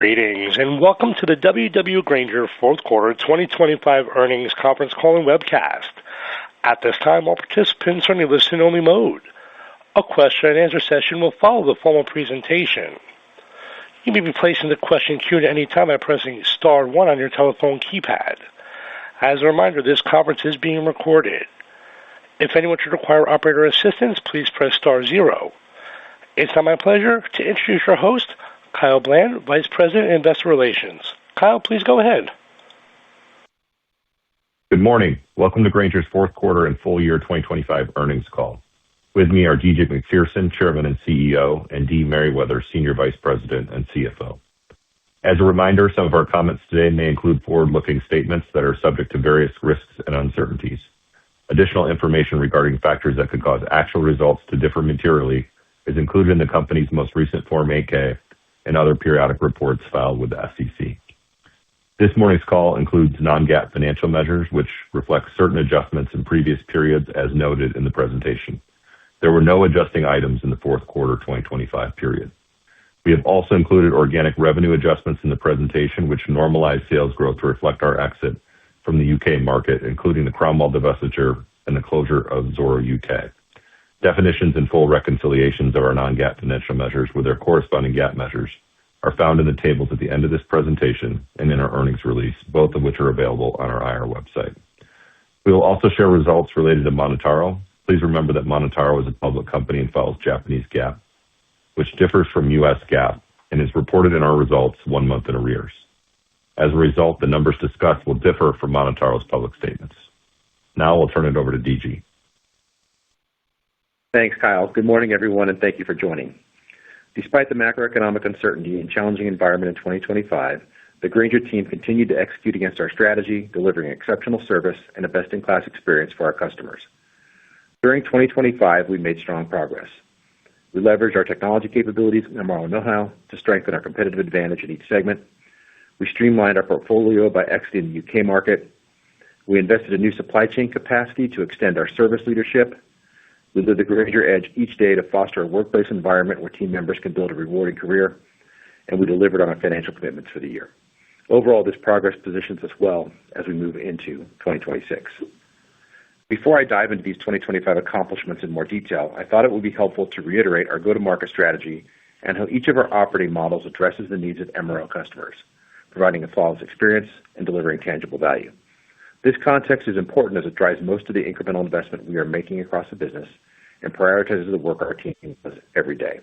Greetings and welcome to the GWW Grainger fourth quarter 2025 earnings conference call and webcast. At this time, all participants are in a listen-only mode. A question-and-answer session will follow the formal presentation. You may be placed in the question queue at any time by pressing star one on your telephone keypad. As a reminder, this conference is being recorded. If anyone should require operator assistance, please press star zero. It's now my pleasure to introduce your host, Kyle Bland, Vice President of Investor Relations. Kyle, please go ahead. Good morning. Welcome to Grainger's fourth quarter and full year 2025 earnings call. With me are D.G. Macpherson, Chairman and CEO, and Dee Merriwether, Senior Vice President and CFO. As a reminder, some of our comments today may include forward-looking statements that are subject to various risks and uncertainties. Additional information regarding factors that could cause actual results to differ materially is included in the company's most recent Form 8-K and other periodic reports filed with the SEC. This morning's call includes non-GAAP financial measures, which reflect certain adjustments in previous periods as noted in the presentation. There were no adjusting items in the fourth quarter 2025 period. We have also included organic revenue adjustments in the presentation, which normalize sales growth to reflect our exit from the U.K. market, including the Cromwell divestiture and the closure of Zoro UK. Definitions and full reconciliations of our non-GAAP financial measures with their corresponding GAAP measures are found in the tables at the end of this presentation and in our earnings release, both of which are available on our IR website. We will also share results related to MonotaRO. Please remember that MonotaRO is a public company and follows Japanese GAAP, which differs from U.S. GAAP and is reported in our results 1 month in arrears. As a result, the numbers discussed will differ from MonotaRO's public statements. Now I'll turn it over to D.G. Thanks, Kyle. Good morning, everyone, and thank you for joining. Despite the macroeconomic uncertainty and challenging environment in 2025, the Grainger team continued to execute against our strategy, delivering exceptional service and a best-in-class experience for our customers. During 2025, we made strong progress. We leveraged our technology capabilities and MRO know-how to strengthen our competitive advantage in each segment. We streamlined our portfolio by exiting the U.K. market. We invested in new supply chain capacity to extend our service leadership. We live the Grainger Edge each day to foster a workplace environment where team members can build a rewarding career, and we delivered on our financial commitments for the year. Overall, this progress positions us well as we move into 2026. Before I dive into these 2025 accomplishments in more detail, I thought it would be helpful to reiterate our go-to-market strategy and how each of our operating models addresses the needs of MRO customers, providing a flawless experience and delivering tangible value. This context is important as it drives most of the incremental investment we are making across the business and prioritizes the work our team does every day.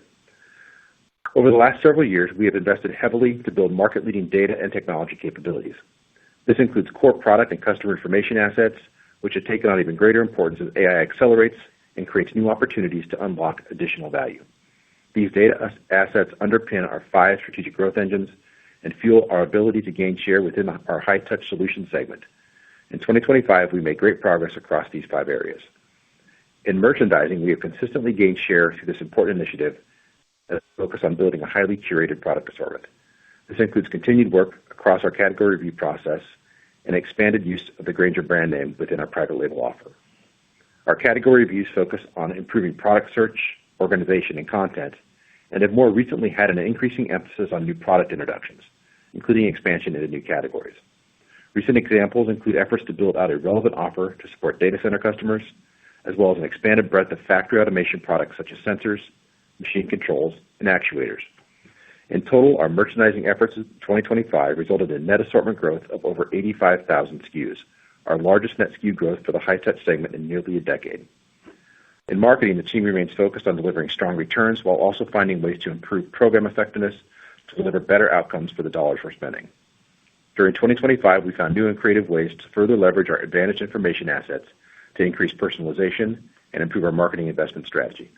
Over the last several years, we have invested heavily to build market-leading data and technology capabilities. This includes core product and customer information assets, which have taken on even greater importance as AI accelerates and creates new opportunities to unlock additional value. These data assets underpin our 5 strategic growth engines and fuel our ability to gain share within our high-touch solution segment. In 2025, we made great progress across these 5 areas. In merchandising, we have consistently gained share through this important initiative as we focus on building a highly curated product assortment. This includes continued work across our category review process and expanded use of the Grainger brand name within our private label offer. Our category reviews focus on improving product search, organization, and content, and have more recently had an increasing emphasis on new product introductions, including expansion into new categories. Recent examples include efforts to build out a relevant offer to support data center customers, as well as an expanded breadth of factory automation products such as sensors, machine controls, and actuators. In total, our merchandising efforts in 2025 resulted in net assortment growth of over 85,000 SKUs, our largest net SKU growth for the high-touch segment in nearly a decade. In marketing, the team remains focused on delivering strong returns while also finding ways to improve program effectiveness to deliver better outcomes for the dollars we're spending. During 2025, we found new and creative ways to further leverage our advantage information assets to increase personalization and improve our marketing investment strategy.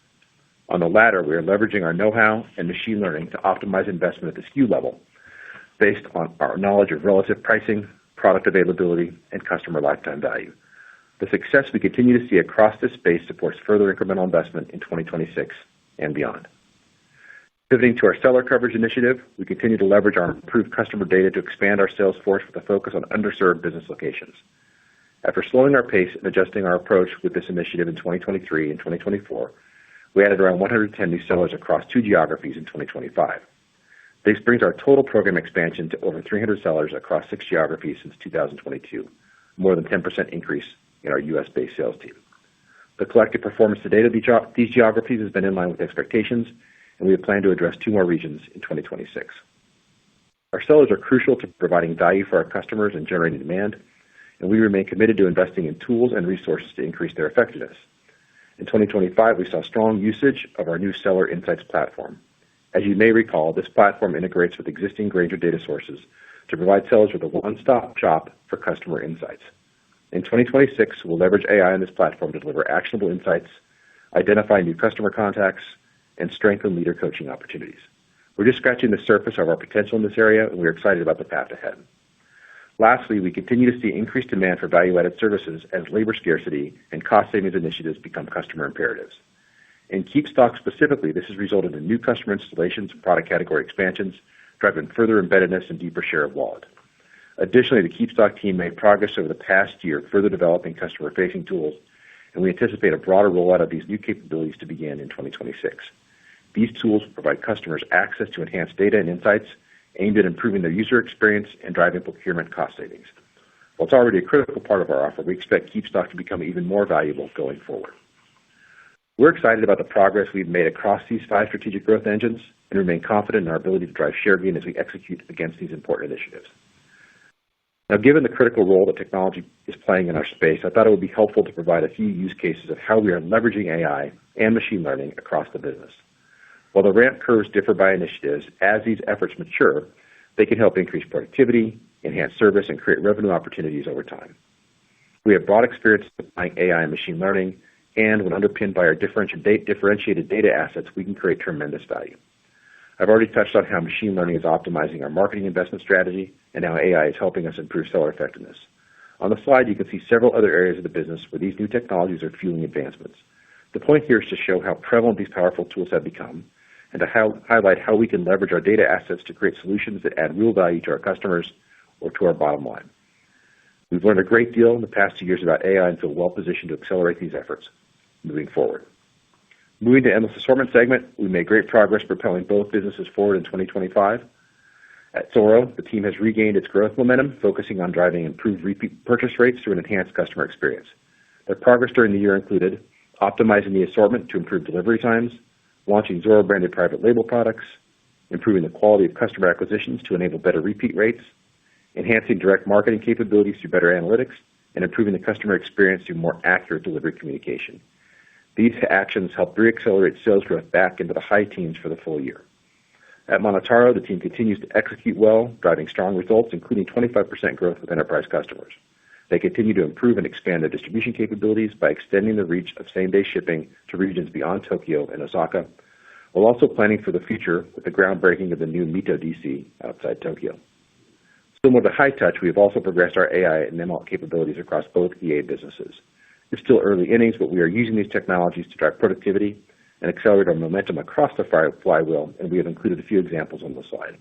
On the latter, we are leveraging our know-how and machine learning to optimize investment at the SKU level based on our knowledge of relative pricing, product availability, and customer lifetime value. The success we continue to see across this space supports further incremental investment in 2026 and beyond. Pivoting to our seller coverage initiative, we continue to leverage our improved customer data to expand our sales force with a focus on underserved business locations. After slowing our pace and adjusting our approach with this initiative in 2023 and 2024, we added around 110 new sellers across 2 geographies in 2025. This brings our total program expansion to over 300 sellers across 6 geographies since 2022, more than 10% increase in our U.S.-based sales team. The collective performance to date of these geographies has been in line with expectations, and we have planned to address 2 more regions in 2026. Our sellers are crucial to providing value for our customers and generating demand, and we remain committed to investing in tools and resources to increase their effectiveness. In 2025, we saw strong usage of our new Seller Insights platform. As you may recall, this platform integrates with existing Grainger data sources to provide sellers with a one-stop shop for customer insights. In 2026, we'll leverage AI on this platform to deliver actionable insights, identify new customer contacts, and strengthen leader coaching opportunities. We're just scratching the surface of our potential in this area, and we're excited about the path ahead. Lastly, we continue to see increased demand for value-added services as labor scarcity and cost savings initiatives become customer imperatives. In KeepStock specifically, this has resulted in new customer installations and product category expansions, driving further embeddedness and deeper share of wallet. Additionally, the KeepStock team made progress over the past year, further developing customer-facing tools, and we anticipate a broader rollout of these new capabilities to begin in 2026. These tools will provide customers access to enhanced data and insights aimed at improving their user experience and driving procurement cost savings. While it's already a critical part of our offer, we expect KeepStock to become even more valuable going forward. We're excited about the progress we've made across these 5 strategic growth engines and remain confident in our ability to drive share gain as we execute against these important initiatives. Now, given the critical role that technology is playing in our space, I thought it would be helpful to provide a few use cases of how we are leveraging AI and machine learning across the business. While the ramp curves differ by initiatives, as these efforts mature, they can help increase productivity, enhance service, and create revenue opportunities over time. We have broad experience applying AI and machine learning, and when underpinned by our differentiated data assets, we can create tremendous value. I've already touched on how machine learning is optimizing our marketing investment strategy and how AI is helping us improve seller effectiveness. On the slide, you can see several other areas of the business where these new technologies are fueling advancements. The point here is to show how prevalent these powerful tools have become and to highlight how we can leverage our data assets to create solutions that add real value to our customers or to our bottom line. We've learned a great deal in the past 2 years about AI and feel well positioned to accelerate these efforts moving forward. Moving to Endless Assortment segment, we made great progress propelling both businesses forward in 2025. At Zoro, the team has regained its growth momentum, focusing on driving improved repeat purchase rates through an enhanced customer experience. Their progress during the year included optimizing the assortment to improve delivery times, launching Zoro-branded private label products, improving the quality of customer acquisitions to enable better repeat rates, enhancing direct marketing capabilities through better analytics, and improving the customer experience through more accurate delivery communication. These actions helped re-accelerate sales growth back into the high teens for the full year. At MonotaRO, the team continues to execute well, driving strong results, including 25% growth with enterprise customers. They continue to improve and expand their distribution capabilities by extending the reach of same-day shipping to regions beyond Tokyo and Osaka, while also planning for the future with the groundbreaking of the new Mito DC outside Tokyo. Similar to High Touch, we have also progressed our AI and ML capabilities across both EA businesses. It's still early innings, but we are using these technologies to drive productivity and accelerate our momentum across the flywheel, and we have included a few examples on the slide.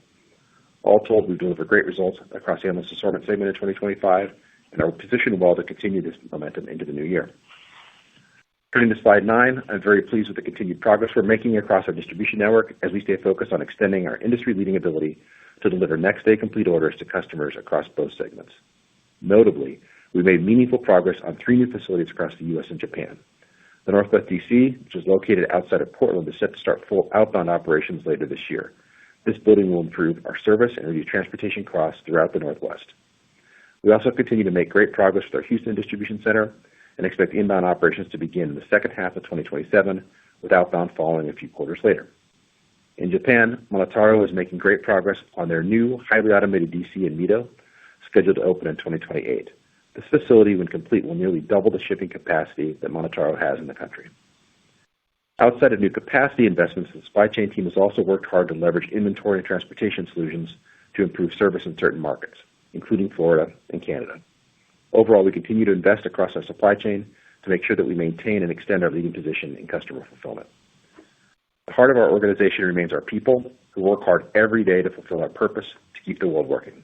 All told, we've delivered great results across the Endless Assortment segment in 2025 and are positioned well to continue this momentum into the new year. Turning to slide 9, I'm very pleased with the continued progress we're making across our distribution network as we stay focused on extending our industry-leading ability to deliver next-day complete orders to customers across both segments. Notably, we made meaningful progress on 3 new facilities across the U.S. and Japan. The Northwest DC, which is located outside of Portland, is set to start full outbound operations later this year. This building will improve our service and reduce transportation costs throughout the Northwest. We also continue to make great progress with our Houston distribution center and expect inbound operations to begin in the second half of 2027, with outbound following a few quarters later. In Japan, MonotaRO is making great progress on their new highly automated DC in Mito, scheduled to open in 2028. This facility, when complete, will nearly double the shipping capacity that MonotaRO has in the country. Outside of new capacity investments, the supply chain team has also worked hard to leverage inventory and transportation solutions to improve service in certain markets, including Florida and Canada. Overall, we continue to invest across our supply chain to make sure that we maintain and extend our leading position in customer fulfillment. The heart of our organization remains our people, who work hard every day to fulfill our purpose to keep the world working.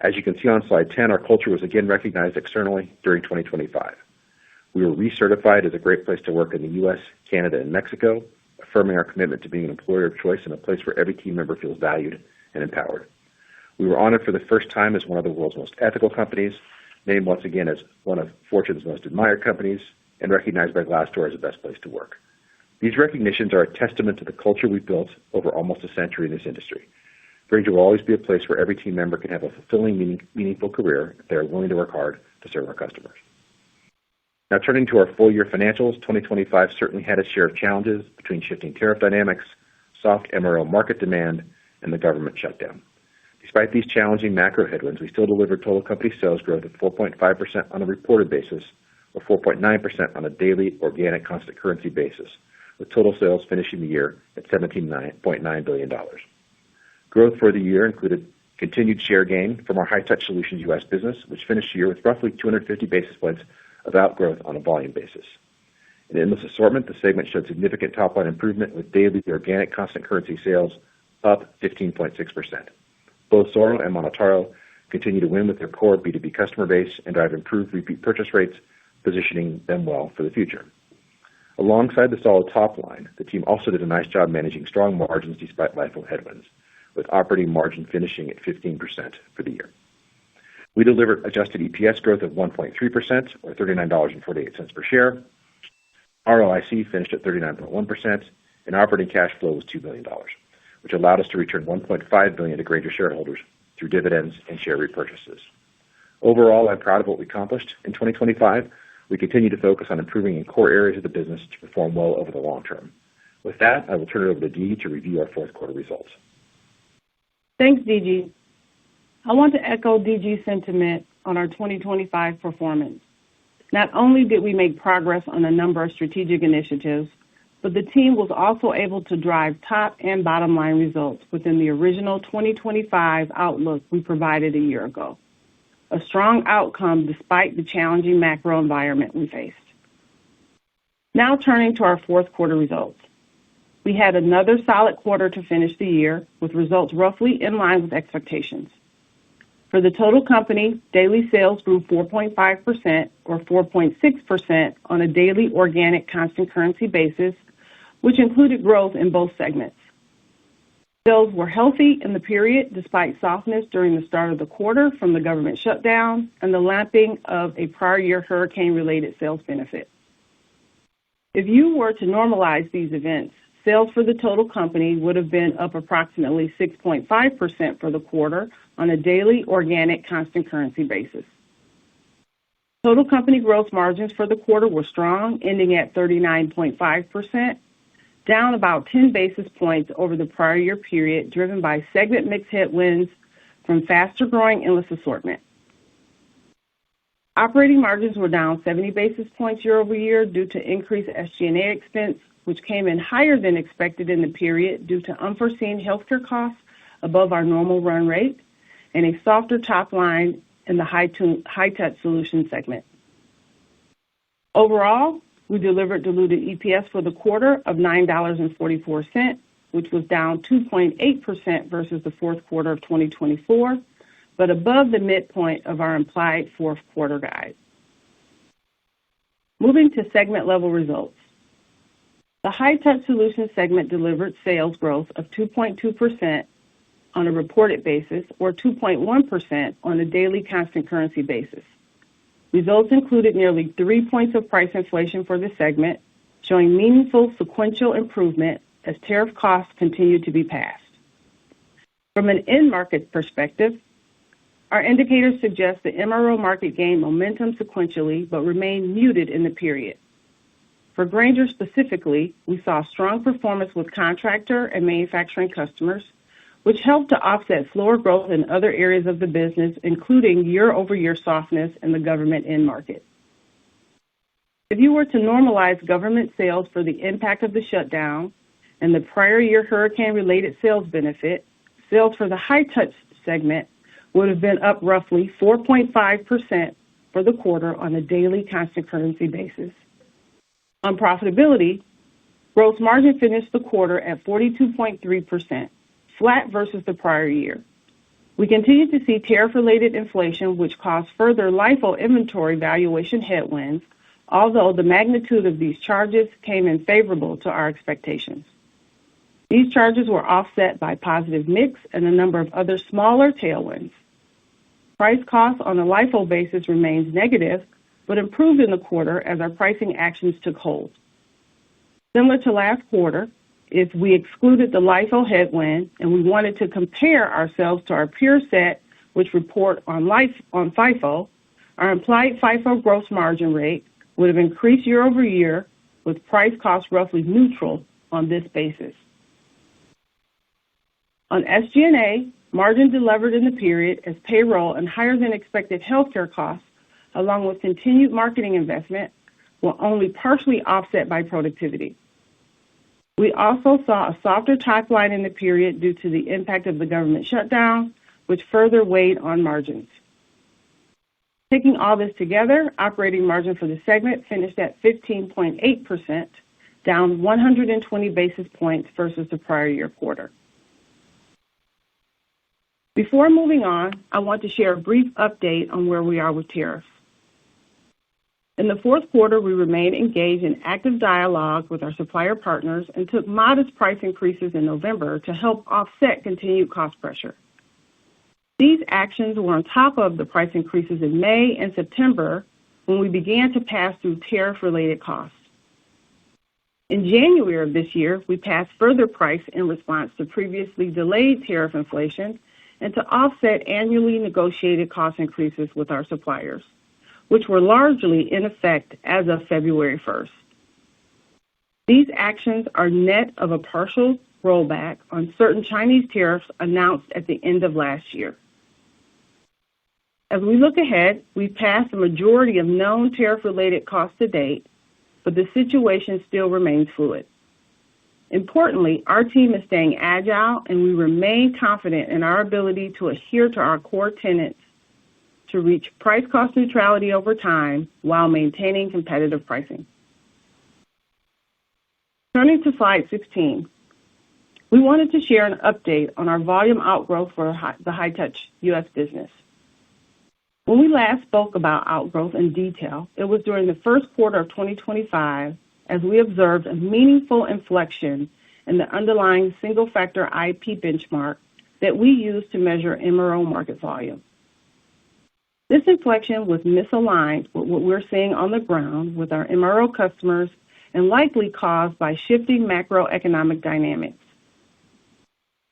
As you can see on slide 10, our culture was again recognized externally during 2025. We were recertified as a great place to work in the U.S., Canada, and Mexico, affirming our commitment to being an employer of choice and a place where every team member feels valued and empowered. We were honored for the first time as one of the world's most ethical companies, named once again as one of Fortune's most admired companies, and recognized by Glassdoor as the best place to work. These recognitions are a testament to the culture we've built over almost a century in this industry. Grainger will always be a place where every team member can have a fulfilling, meaningful career if they are willing to work hard to serve our customers. Now turning to our full year financials, 2025 certainly had its share of challenges between shifting tariff dynamics, soft MRO market demand, and the government shutdown. Despite these challenging macro headwinds, we still delivered total company sales growth of 4.5% on a reported basis, or 4.9% on a daily organic constant currency basis, with total sales finishing the year at $17.9 billion. Growth for the year included continued share gain from our High-Touch Solutions U.S. business, which finished the year with roughly 250 basis points of outgrowth on a volume basis. In Endless Assortment, the segment showed significant top-line improvement, with daily organic constant currency sales up 15.6%. Both Zoro and MonotaRO continue to win with their core B2B customer base and drive improved repeat purchase rates, positioning them well for the future. Alongside the solid top line, the team also did a nice job managing strong margins despite LIFO headwinds, with operating margin finishing at 15% for the year. We delivered adjusted EPS growth of 1.3%, or $39.48 per share. ROIC finished at 39.1%, and operating cash flow was $2 billion, which allowed us to return $1.5 billion to Grainger shareholders through dividends and share repurchases. Overall, I'm proud of what we accomplished in 2025. We continue to focus on improving in core areas of the business to perform well over the long term. With that, I will turn it over to Dee to review our fourth quarter results. Thanks, D.G. I want to echo D.G.'s sentiment on our 2025 performance. Not only did we make progress on a number of strategic initiatives, but the team was also able to drive top and bottom line results within the original 2025 outlook we provided a year ago. A strong outcome despite the challenging macro environment we faced. Now turning to our fourth quarter results. We had another solid quarter to finish the year, with results roughly in line with expectations. For the total company, daily sales grew 4.5%, or 4.6% on a daily organic constant currency basis, which included growth in both segments. Sales were healthy in the period despite softness during the start of the quarter from the government shutdown and the lapping of a prior year hurricane-related sales benefit. If you were to normalize these events, sales for the total company would have been up approximately 6.5% for the quarter on a daily organic constant currency basis. Total company gross margins for the quarter were strong, ending at 39.5%, down about 10 basis points over the prior year period, driven by segment mix headwinds from faster-growing Endless Assortment. Operating margins were down 70 basis points year-over-year due to increased SG&A expense, which came in higher than expected in the period due to unforeseen healthcare costs above our normal run rate and a softer top line in the High-Touch Solutions segment. Overall, we delivered diluted EPS for the quarter of $9.44, which was down 2.8% versus the fourth quarter of 2024, but above the midpoint of our implied fourth quarter guide. Moving to segment level results. The High-Touch Solutions segment delivered sales growth of 2.2% on a reported basis, or 2.1% on a daily constant currency basis. Results included nearly 3 points of price inflation for the segment, showing meaningful sequential improvement as tariff costs continued to be passed. From an end market perspective, our indicators suggest the MRO market gained momentum sequentially, but remained muted in the period. For Grainger specifically, we saw strong performance with contractor and manufacturing customers, which helped to offset slower growth in other areas of the business, including year-over-year softness in the government end market. If you were to normalize government sales for the impact of the shutdown and the prior year hurricane-related sales benefit, sales for the High-Touch segment would have been up roughly 4.5% for the quarter on a daily constant currency basis. On profitability, gross margin finished the quarter at 42.3%, flat versus the prior year. We continue to see tariff-related inflation, which caused further LIFO inventory valuation headwinds, although the magnitude of these charges came in favorable to our expectations. These charges were offset by positive mix and a number of other smaller tailwinds. Price cost on a LIFO basis remains negative, but improved in the quarter as our pricing actions took hold. Similar to last quarter, if we excluded the LIFO headwind and we wanted to compare ourselves to our peer set, which report on FIFO, our implied FIFO gross margin rate would have increased year-over-year, with price cost roughly neutral on this basis. On SG&A, margin delevered in the period as payroll and higher than expected healthcare costs, along with continued marketing investment, were only partially offset by productivity. We also saw a softer top line in the period due to the impact of the government shutdown, which further weighed on margins. Taking all this together, operating margin for the segment finished at 15.8%, down 120 basis points versus the prior year quarter. Before moving on, I want to share a brief update on where we are with tariffs. In the fourth quarter, we remained engaged in active dialogue with our supplier partners and took modest price increases in November to help offset continued cost pressure. These actions were on top of the price increases in May and September when we began to pass through tariff-related costs. In January of this year, we passed further price in response to previously delayed tariff inflation and to offset annually negotiated cost increases with our suppliers, which were largely in effect as of February 1st. These actions are net of a partial rollback on certain Chinese tariffs announced at the end of last year. As we look ahead, we've passed the majority of known tariff-related costs to date, but the situation still remains fluid. Importantly, our team is staying agile, and we remain confident in our ability to adhere to our core tenets to reach price-cost neutrality over time while maintaining competitive pricing. Turning to slide 16, we wanted to share an update on our volume outgrowth for the high-touch U.S. business. When we last spoke about outgrowth in detail, it was during the first quarter of 2025 as we observed a meaningful inflection in the underlying single-factor IP benchmark that we use to measure MRO market volume. This inflection was misaligned with what we're seeing on the ground with our MRO customers and likely caused by shifting macroeconomic dynamics.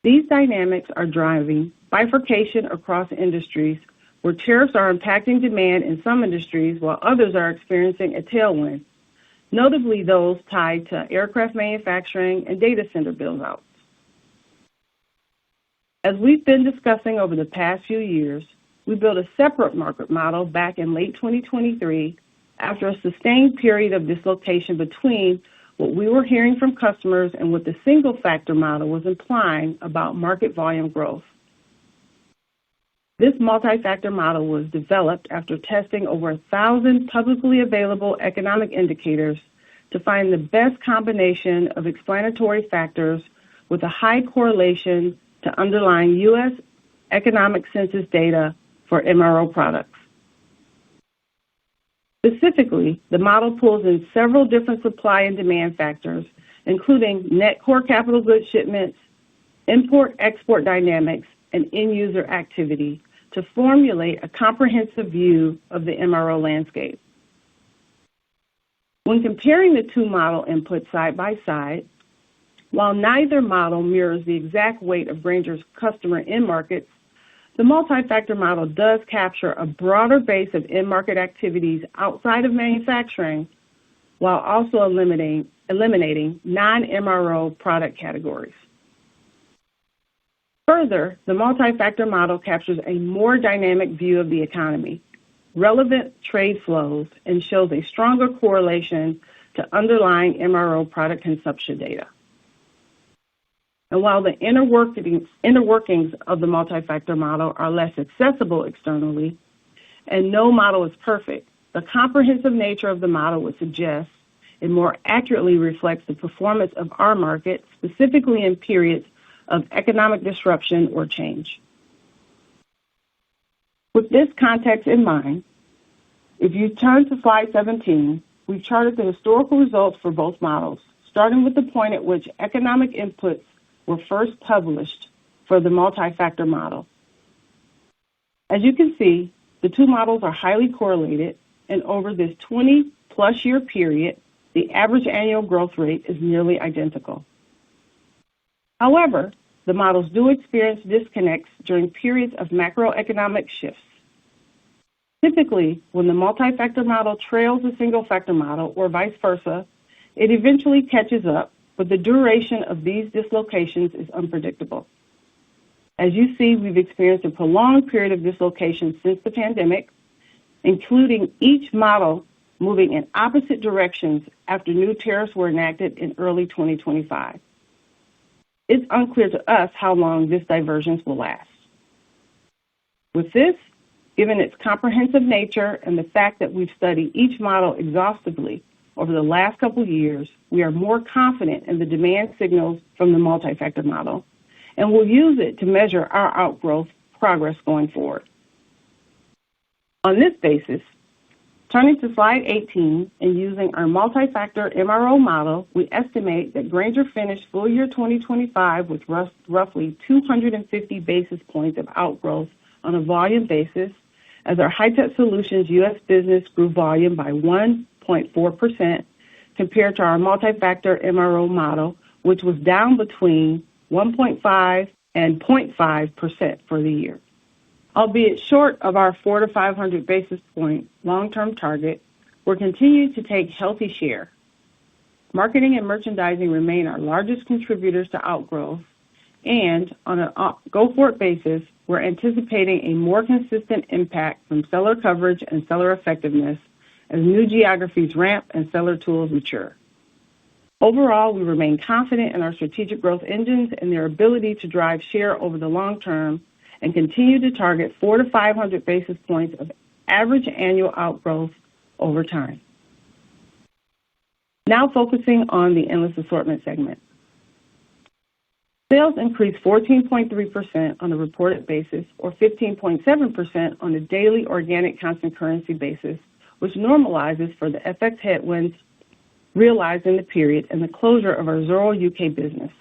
These dynamics are driving bifurcation across industries where tariffs are impacting demand in some industries while others are experiencing a tailwind, notably those tied to aircraft manufacturing and data center build-outs. As we've been discussing over the past few years, we built a separate market model back in late 2023 after a sustained period of dislocation between what we were hearing from customers and what the single-factor model was implying about market volume growth. This multi-factor model was developed after testing over 1,000 publicly available economic indicators to find the best combination of explanatory factors with a high correlation to underlying U.S. economic census data for MRO products. Specifically, the model pulls in several different supply and demand factors, including net core capital goods shipments, import-export dynamics, and end-user activity to formulate a comprehensive view of the MRO landscape. When comparing the two model inputs side by side, while neither model mirrors the exact weight of Grainger's customer end markets, the multi-factor model does capture a broader base of end market activities outside of manufacturing while also eliminating non-MRO product categories. Further, the multi-factor model captures a more dynamic view of the economy, relevant trade flows, and shows a stronger correlation to underlying MRO product consumption data. And while the inner workings of the multi-factor model are less accessible externally, and no model is perfect, the comprehensive nature of the model would suggest it more accurately reflects the performance of our market, specifically in periods of economic disruption or change. With this context in mind, if you turn to slide 17, we've charted the historical results for both models, starting with the point at which economic inputs were first published for the multi-factor model. As you can see, the two models are highly correlated, and over this 20-plus year period, the average annual growth rate is nearly identical. However, the models do experience disconnects during periods of macroeconomic shifts. Typically, when the multi-factor model trails the single-factor model, or vice versa, it eventually catches up, but the duration of these dislocations is unpredictable. As you see, we've experienced a prolonged period of dislocation since the pandemic, including each model moving in opposite directions after new tariffs were enacted in early 2025. It's unclear to us how long this divergence will last. With this, given its comprehensive nature and the fact that we've studied each model exhaustively over the last couple of years, we are more confident in the demand signals from the multi-factor model, and we'll use it to measure our outgrowth progress going forward. On this basis, turning to slide 18 and using our multi-factor MRO model, we estimate that Grainger finished full year 2025 with roughly 250 basis points of outgrowth on a volume basis, as our High-Tech Solutions U.S. business grew volume by 1.4% compared to our multi-factor MRO model, which was down between 1.5 and 0.5% for the year. Albeit short of our 400 to 500 basis point long-term target, we're continuing to take healthy share. Marketing and merchandising remain our largest contributors to outgrowth, and on a go-forward basis, we're anticipating a more consistent impact from seller coverage and seller effectiveness as new geographies ramp and seller tools mature. Overall, we remain confident in our strategic growth engines and their ability to drive share over the long term and continue to target 400 to 500 basis points of average annual outgrowth over time. Now focusing on the Endless Assortment segment. Sales increased 14.3% on a reported basis, or 15.7% on a daily organic constant currency basis, which normalizes for the FX headwinds realized in the period and the closure of our Zoro UK business.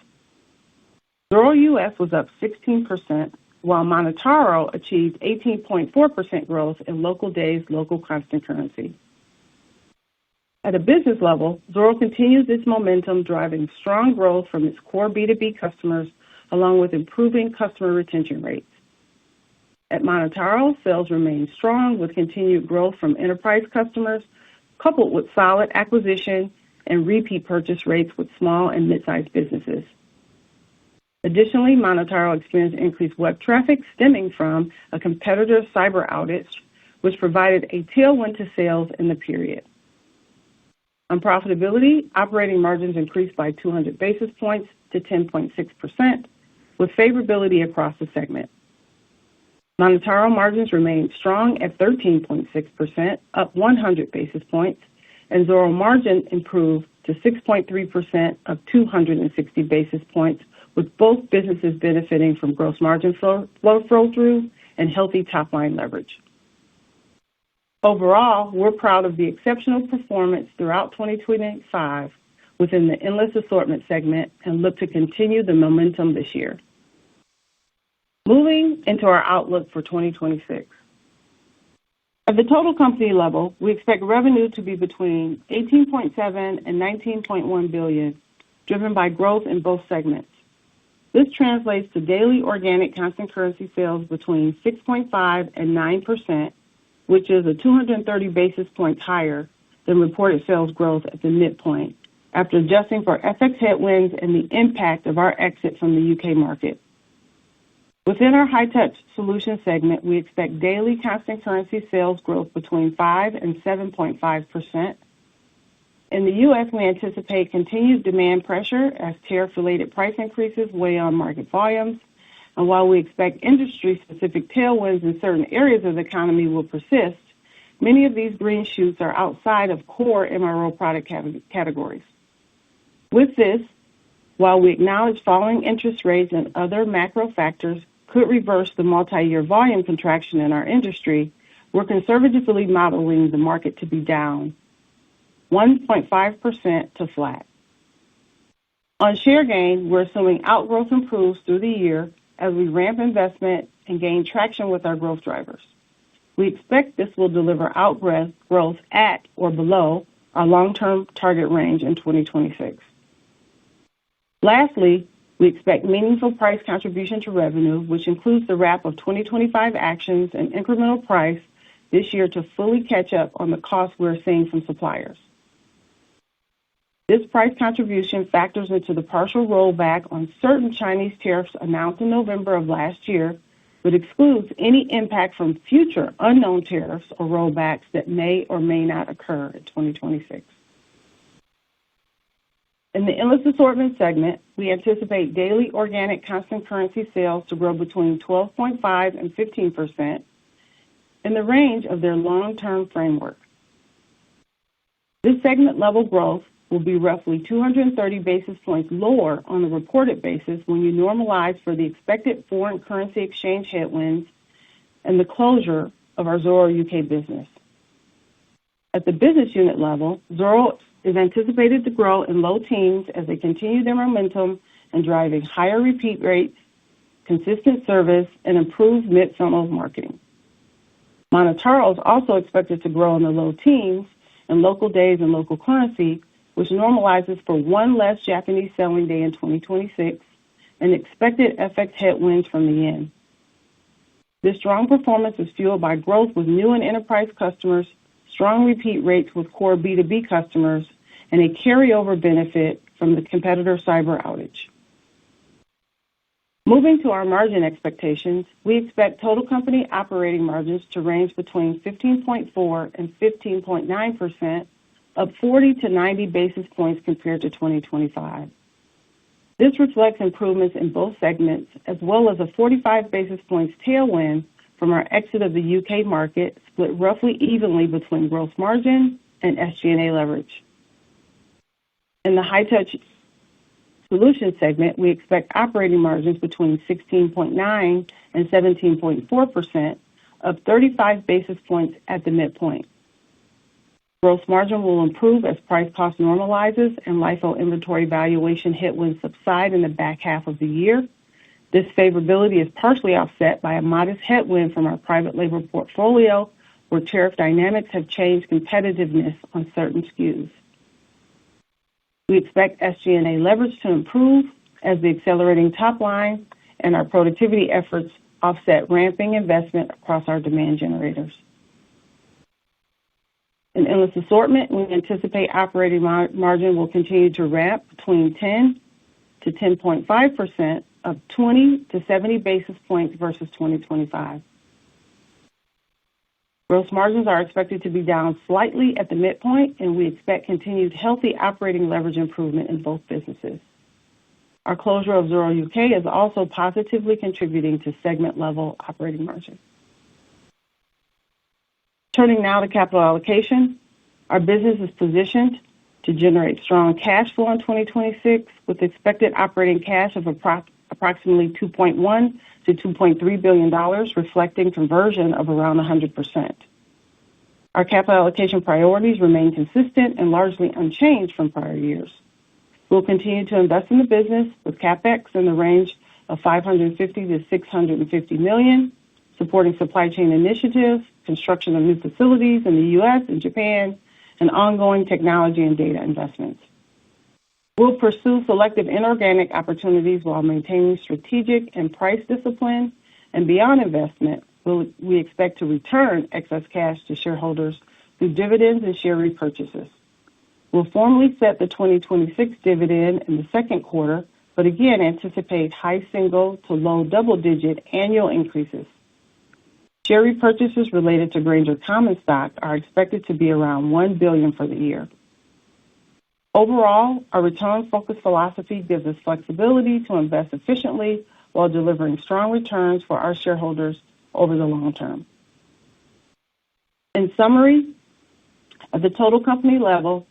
Zoro US was up 16%, while Monotaro achieved 18.4% growth in local days, local constant currency. At a business level, Zoro continues its momentum, driving strong growth from its core B2B customers, along with improving customer retention rates. At Monotaro, sales remain strong with continued growth from enterprise customers, coupled with solid acquisition and repeat purchase rates with small and mid-sized businesses. Additionally, Monotaro experienced increased web traffic stemming from a competitor's cyber outage, which provided a tailwind to sales in the period. On profitability, operating margins increased by 200 basis points to 10.6%, with favorability across the segment. Monotaro margins remained strong at 13.6%, up 100 basis points, and Zoro margin improved to 6.3%, up 260 basis points, with both businesses benefiting from gross margin flow-through and healthy top-line leverage. Overall, we're proud of the exceptional performance throughout 2025 within the Endless Assortment segment and look to continue the momentum this year. Moving into our outlook for 2026. At the total company level, we expect revenue to be between $18.7 and $19.1 billion, driven by growth in both segments. This translates to daily organic constant currency sales between 6.5 and 9%, which is a 230 basis points higher than reported sales growth at the midpoint, after adjusting for FX headwinds and the impact of our exit from the UK market. Within our High-Tech Solutions segment, we expect daily constant currency sales growth between 5 and 7.5%. In the U.S., we anticipate continued demand pressure as tariff-related price increases weigh on market volumes. And while we expect industry-specific tailwinds in certain areas of the economy will persist, many of these green shoots are outside of core MRO product categories. With this, while we acknowledge falling interest rates and other macro factors could reverse the multi-year volume contraction in our industry, we're conservatively modeling the market to be down 1.5% to flat. On share gain, we're assuming outgrowth improves through the year as we ramp investment and gain traction with our growth drivers. We expect this will deliver outgrowth at or below our long-term target range in 2026. Lastly, we expect meaningful price contribution to revenue, which includes the wrap of 2025 actions and incremental price this year to fully catch up on the costs we're seeing from suppliers. This price contribution factors into the partial rollback on certain Chinese tariffs announced in November of last year, but excludes any impact from future unknown tariffs or rollbacks that may or may not occur in 2026. In the Endless Assortment segment, we anticipate daily organic constant currency sales to grow between 12.5% and 15% in the range of their long-term framework. This segment level growth will be roughly 230 basis points lower on a reported basis when you normalize for the expected foreign currency exchange headwinds and the closure of our Zoro UK business. At the business unit level, Zoro is anticipated to grow in low teens as they continue their momentum and driving higher repeat rates, consistent service, and improved mid-funnel marketing. MonotaRO is also expected to grow in the low teens in local days and local currency, which normalizes for one less Japanese selling day in 2026 and expected FX headwinds from the yen. This strong performance is fueled by growth with new and enterprise customers, strong repeat rates with core B2B customers, and a carryover benefit from the competitor cyber outage. Moving to our margin expectations, we expect total company operating margins to range between 15.4% and 15.9%, up 40 to 90 basis points compared to 2025. This reflects improvements in both segments, as well as a 45 basis points tailwind from our exit of the UK market, split roughly evenly between gross margin and SG&A leverage. In the High-Touch Solutions segment, we expect operating margins between 16.9% and 17.4%, up 35 basis points at the midpoint. Gross margin will improve as price cost normalizes and LIFO inventory valuation headwinds subside in the back half of the year. This favorability is partially offset by a modest headwind from our private label portfolio, where tariff dynamics have changed competitiveness on certain SKUs. We expect SG&A leverage to improve as the accelerating top line and our productivity efforts offset ramping investment across our demand generators. In Endless Assortment, we anticipate operating margin will continue to ramp between 10 to 10.5%, up 20 to 70 basis points versus 2025. Gross margins are expected to be down slightly at the midpoint, and we expect continued healthy operating leverage improvement in both businesses. Our closure of Zoro UK is also positively contributing to segment-level operating margin. Turning now to capital allocation, our business is positioned to generate strong cash flow in 2026, with expected operating cash of approximately $2.1 to $2.3 billion, reflecting conversion of around 100%. Our capital allocation priorities remain consistent and largely unchanged from prior years. We'll continue to invest in the business with CapEx in the range of $550 to $650 million, supporting supply chain initiatives, construction of new facilities in the U.S. and Japan, and ongoing technology and data investments. We'll pursue selective inorganic opportunities while maintaining strategic and price discipline, and beyond investment, we expect to return excess cash to shareholders through dividends and share repurchases. We'll formally set the 2026 dividend in the second quarter, but again anticipate high single to low double-digit annual increases. Share repurchases related to Grainger common stock are expected to be around $1 billion for the year. Overall, our return-focused philosophy gives us flexibility to invest efficiently while delivering strong returns for our shareholders over the long term. In summary, at the total company level,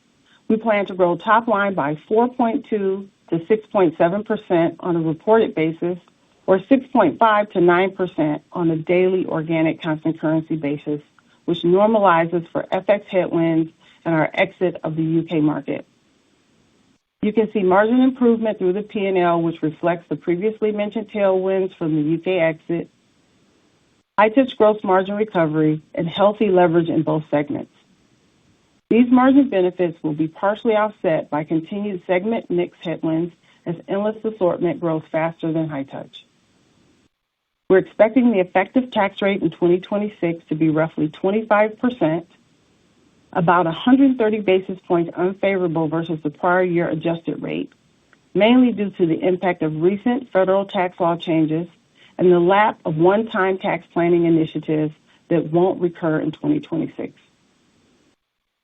we plan to grow top line by 4.2 to 6.7% on a reported basis, or 6.5 to 9% on a daily organic constant currency basis, which normalizes for FX headwinds and our exit of the UK market. You can see margin improvement through the P&L, which reflects the previously mentioned tailwinds from the U.K. exit, high-touch gross margin recovery, and healthy leverage in both segments. These margin benefits will be partially offset by continued segment mix headwinds as endless assortment grows faster than high-touch. We're expecting the effective tax rate in 2026 to be roughly 25%, about 130 basis points unfavorable versus the prior year adjusted rate, mainly due to the impact of recent federal tax law changes and the lap of one-time tax planning initiatives that won't recur in 2026.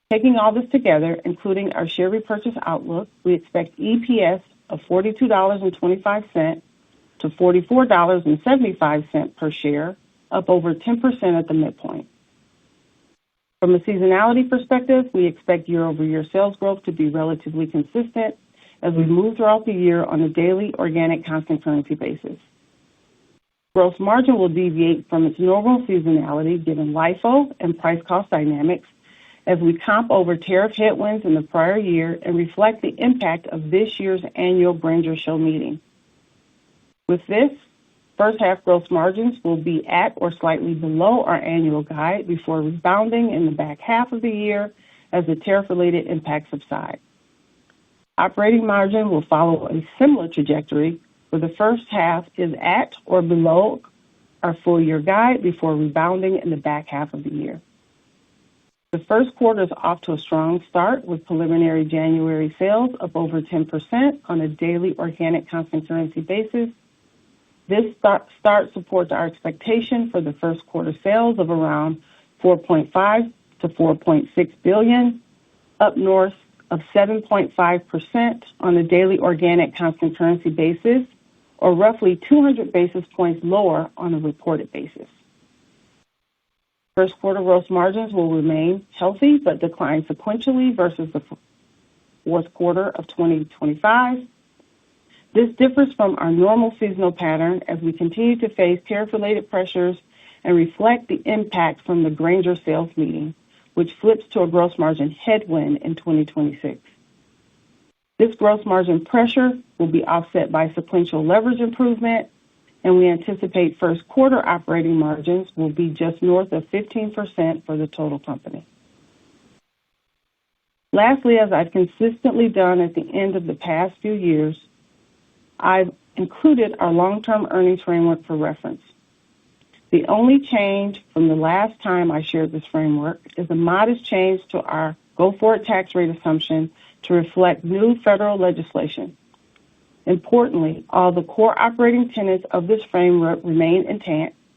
Taking all this together, including our share repurchase outlook, we expect EPS of $42.25 to $44.75 per share, up over 10% at the midpoint. From a seasonality perspective, we expect year-over-year sales growth to be relatively consistent as we move throughout the year on a daily organic constant currency basis. Gross margin will deviate from its normal seasonality given LIFO and price cost dynamics as we comp over tariff headwinds in the prior year and reflect the impact of this year's annual Grainger show meeting. With this, first half gross margins will be at or slightly below our annual guide before rebounding in the back half of the year as the tariff-related impacts subside. Operating margin will follow a similar trajectory where the first half is at or below our full year guide before rebounding in the back half of the year. The first quarter is off to a strong start with preliminary January sales up over 10% on a daily organic constant currency basis. This start supports our expectation for the first quarter sales of around $4.5 to $4.6 billion, up north of 7.5% on a daily organic constant currency basis, or roughly 200 basis points lower on a reported basis. First quarter gross margins will remain healthy but decline sequentially versus the fourth quarter of 2025. This differs from our normal seasonal pattern as we continue to face tariff-related pressures and reflect the impact from the Grainger sales meeting, which flips to a gross margin headwind in 2026. This gross margin pressure will be offset by sequential leverage improvement, and we anticipate first quarter operating margins will be just north of 15% for the total company. Lastly, as I've consistently done at the end of the past few years, I've included our long-term earnings framework for reference. The only change from the last time I shared this framework is a modest change to our go-forward tax rate assumption to reflect new federal legislation. Importantly, all the core operating tenets of this framework remain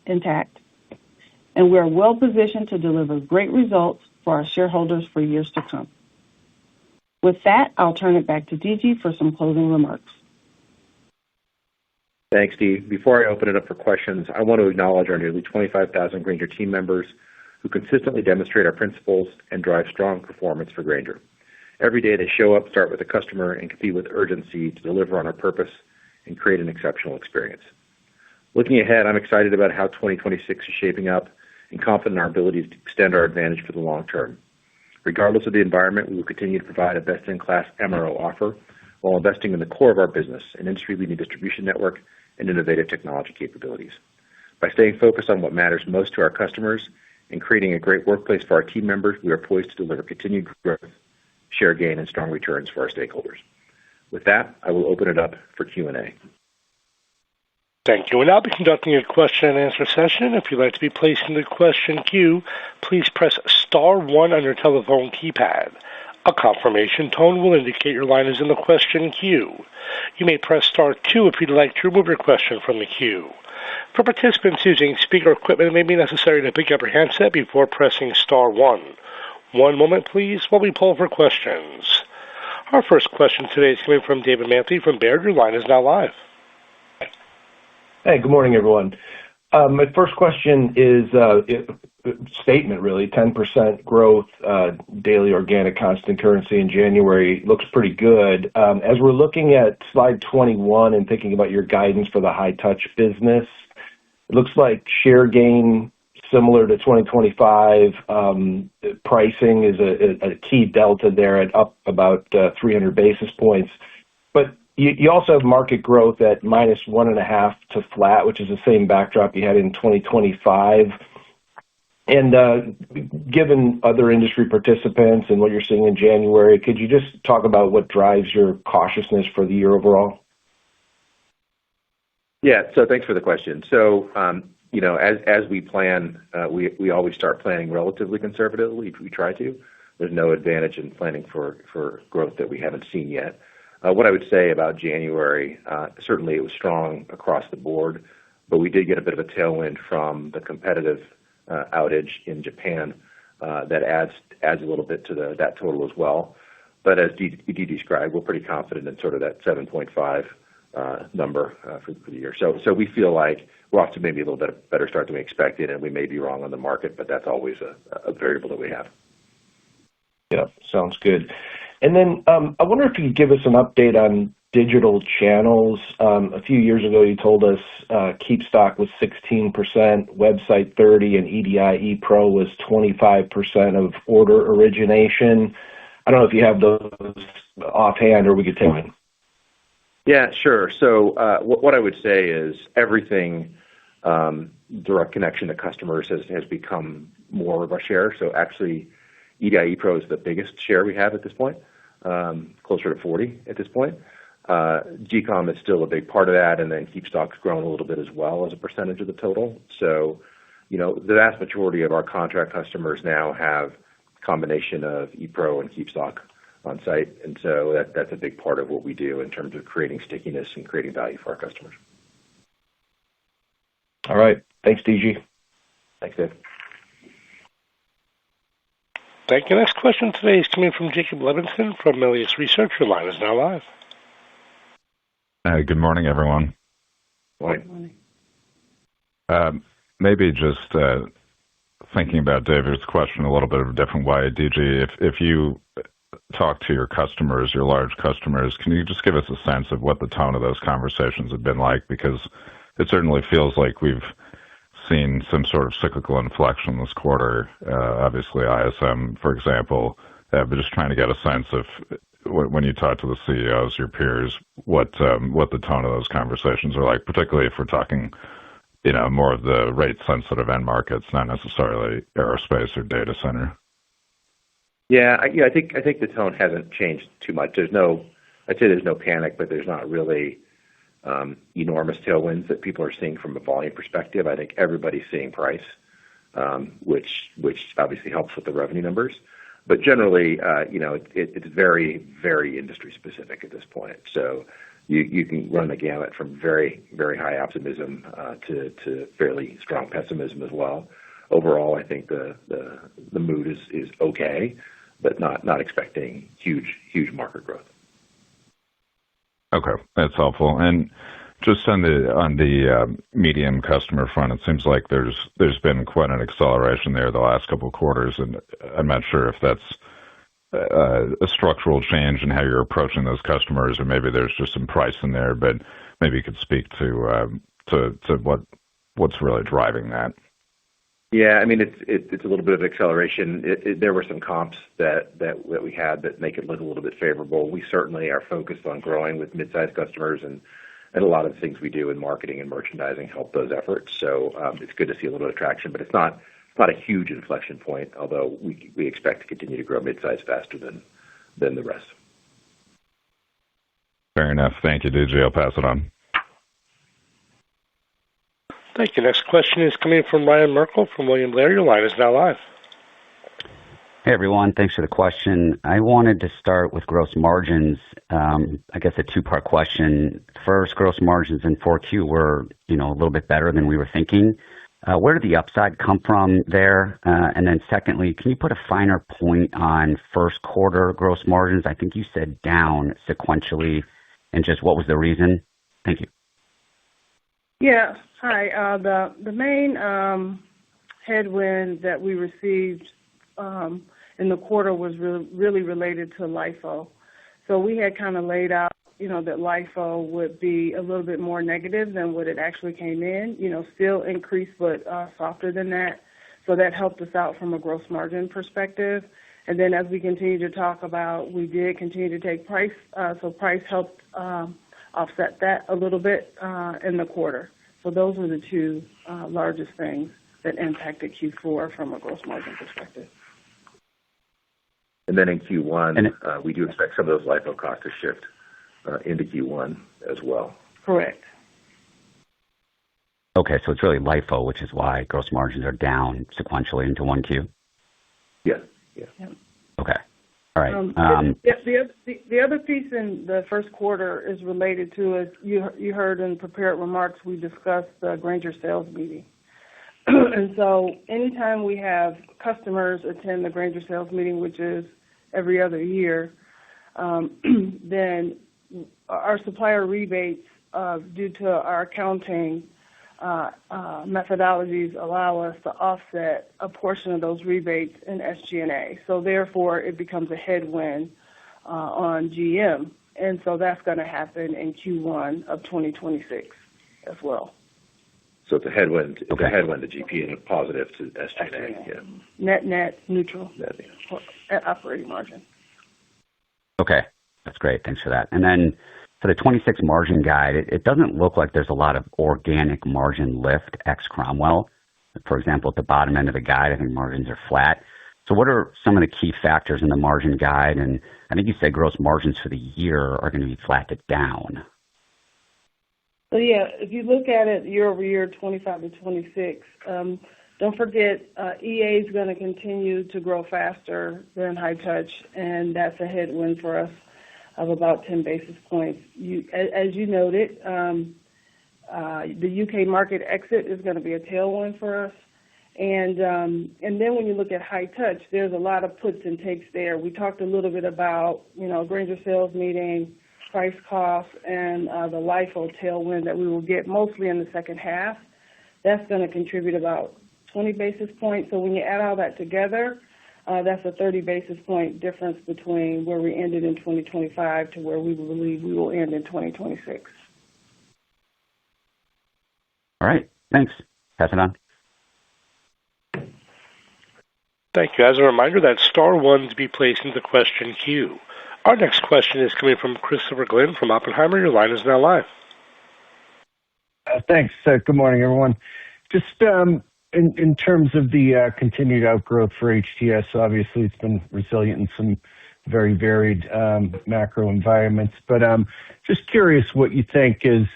intact, and we are well positioned to deliver great results for our shareholders for years to come. With that, I'll turn it back to D.G. for some closing remarks. Thanks, Dee. Before I open it up for questions, I want to acknowledge our nearly 25,000 Grainger team members who consistently demonstrate our principles and drive strong performance for Grainger. Every day they show up, start with the customer, and compete with urgency to deliver on our purpose and create an exceptional experience. Looking ahead, I'm excited about how 2026 is shaping up and confident in our ability to extend our advantage for the long term. Regardless of the environment, we will continue to provide a best-in-class MRO offer while investing in the core of our business, an industry-leading distribution network and innovative technology capabilities. By staying focused on what matters most to our customers and creating a great workplace for our team members, we are poised to deliver continued growth, share gain, and strong returns for our stakeholders. With that, I will open it up for Q&A. Thank you. We'll now be conducting a question and answer session. If you'd like to be placed in the question queue, please press star one on your telephone keypad. A confirmation tone will indicate your line is in the question queue. You may press star two if you'd like to remove your question from the queue. For participants using speaker equipment, it may be necessary to pick up your handset before pressing star one. One moment, please, while we poll for questions. Our first question today is coming from David Manthey from Baird. Your line is now live. Hey, good morning, everyone. My first question is a statement, really. 10% growth, daily organic constant currency in January looks pretty good. As we're looking at slide 21 and thinking about your guidance for the high-touch business, it looks like share gain similar to 2025. Pricing is a key delta there at up about 300 basis points. But you also have market growth at -1.5% to flat, which is the same backdrop you had in 2025. And given other industry participants and what you're seeing in January, could you just talk about what drives your cautiousness for the year overall? Yeah. So thanks for the question. So, as we plan, we always start planning relatively conservatively. We try to. There's no advantage in planning for growth that we haven't seen yet. What I would say about January, certainly it was strong across the board, but we did get a bit of a tailwind from the competitive outage in Japan that adds a little bit to that total as well. But as Dee described, we're pretty confident in sort of that 7.5 number for the year. So we feel like we're off to maybe a little bit better start than we expected, and we may be wrong on the market, but that's always a variable that we have. Yeah, sounds good. And then I wonder if you could give us an update on digital channels. A few years ago, you told us KeepStock was 16%, website 30%, and EDI ePro was 25% of order origination. I don't know if you have those offhand or we could take them. Yeah, sure. So what I would say is everything direct connection to customers has become more of a share. So actually, EDI ePro is the biggest share we have at this point, closer to 40 at this point. GCOM is still a big part of that, and then KeepStock's grown a little bit as well as a percentage of the total. So, the vast majority of our contract customers now have a combination of ePro and KeepStock on site, and so that's a big part of what we do in terms of creating stickiness and creating value for our customers. All right. Thanks, DG. Thanks, Dave. Thank you. Next question today is coming from Jacob Levinson from Melius Research. Your line is now live. Good morning, everyone. Morning. Maybe just thinking about David's question a little bit of a different way, DG. If you talk to your customers, your large customers, can you just give us a sense of what the tone of those conversations have been like? Because it certainly feels like we've seen some sort of cyclical inflection this quarter. Obviously, ISM, for example, but just trying to get a sense of when you talk to the CEOs, your peers, what the tone of those conversations are like, particularly if we're talking, more of the rate-sensitive end markets, not necessarily aerospace or data center. Yeah, I think the tone hasn't changed too much. I'd say there's no panic, but there's not really enormous tailwinds that people are seeing from a volume perspective. I think everybody's seeing price, which obviously helps with the revenue numbers. But generally, it's very, very industry specific at this point. So you can run the gamut from very, very high optimism to fairly strong pessimism as well. Overall, I think the mood is okay, but not expecting huge market growth. Okay, that's helpful. And just on the medium customer front, it seems like there's been quite an acceleration there the last couple of quarters, and I'm not sure if that's a structural change in how you're approaching those customers, or maybe there's just some price in there, but maybe you could speak to what's really driving that. Yeah, I mean, it's a little bit of acceleration. There were some comps that we had that make it look a little bit favorable. We certainly are focused on growing with mid-sized customers, and a lot of the things we do in marketing and merchandising help those efforts. So it's good to see a little bit of traction, but it's not a huge inflection point, although we expect to continue to grow mid-size faster than the rest. Fair enough. Thank you, DG. I'll pass it on. Thank you. Next question is coming from Ryan Merkel from William Blair. Your line is now live. Hey, everyone. Thanks for the question. I wanted to start with gross margins. I guess a two-part question. First, gross margins in 4Q were, a little bit better than we were thinking. Where did the upside come from there? And then secondly, can you put a finer point on first quarter gross margins? I think you said down sequentially, and just what was the reason? Thank you. Yeah. Hi. The main headwind that we received in the quarter was really related to LIFO. So we had kind of laid out, that LIFO would be a little bit more negative than what it actually came in. Still increased, but softer than that. So that helped us out from a gross margin perspective. And then as we continue to talk about, we did continue to take price, so price helped offset that a little bit in the quarter. So those were the two largest things that impacted Q4 from a gross margin perspective. And then in Q1, we do expect some of those LIFO costs to shift into Q1 as well. Correct. Okay, so it's really LIFO, which is why gross margins are down sequentially into 1Q? Yeah. Yeah. Okay. All right. The other piece in the first quarter is related to, as you heard in prepared remarks, we discussed the Grainger sales meeting. And so anytime we have customers attend the Grainger sales meeting, which is every other year, then our supplier rebates, due to our accounting methodologies, allow us to offset a portion of those rebates in SG&A. So therefore, it becomes a headwind on GM. And so that's going to happen in Q1 of 2026 as well. So it's a headwind. It's a headwind to GP and a positive to SG&A. Yeah. Net neutral. At operating margin. Okay, that's great. Thanks for that. And then for the 26 margin guide, it doesn't look like there's a lot of organic margin lift ex Cromwell. For example, at the bottom end of the guide, I think margins are flat. So what are some of the key factors in the margin guide? And I think you said gross margins for the year are going to be flattened down. So yeah, if you look at it year over year, 25 to 26, don't forget EA is going to continue to grow faster than high touch, and that's a headwind for us of about 10 basis points. As you noted, the UK market exit is going to be a tailwind for us. And then when you look at high touch, there's a lot of puts and takes there. We talked a little bit about, Grainger sales meeting, price cost, and the LIFO tailwind that we will get mostly in the second half. That's going to contribute about 20 basis points. So when you add all that together, that's a 30 basis point difference between where we ended in 2025 to where we believe we will end in 2026. All right. Thanks. Pass it on. Thank you. As a reminder, that's star one to be placed into the question queue. Our next question is coming from Christopher Glynn from Oppenheimer. Your line is now live. Thanks. Good morning, everyone. Just in terms of the continued outgrowth for HTS, obviously it's been resilient in some very varied macro environments. But just curious what you think is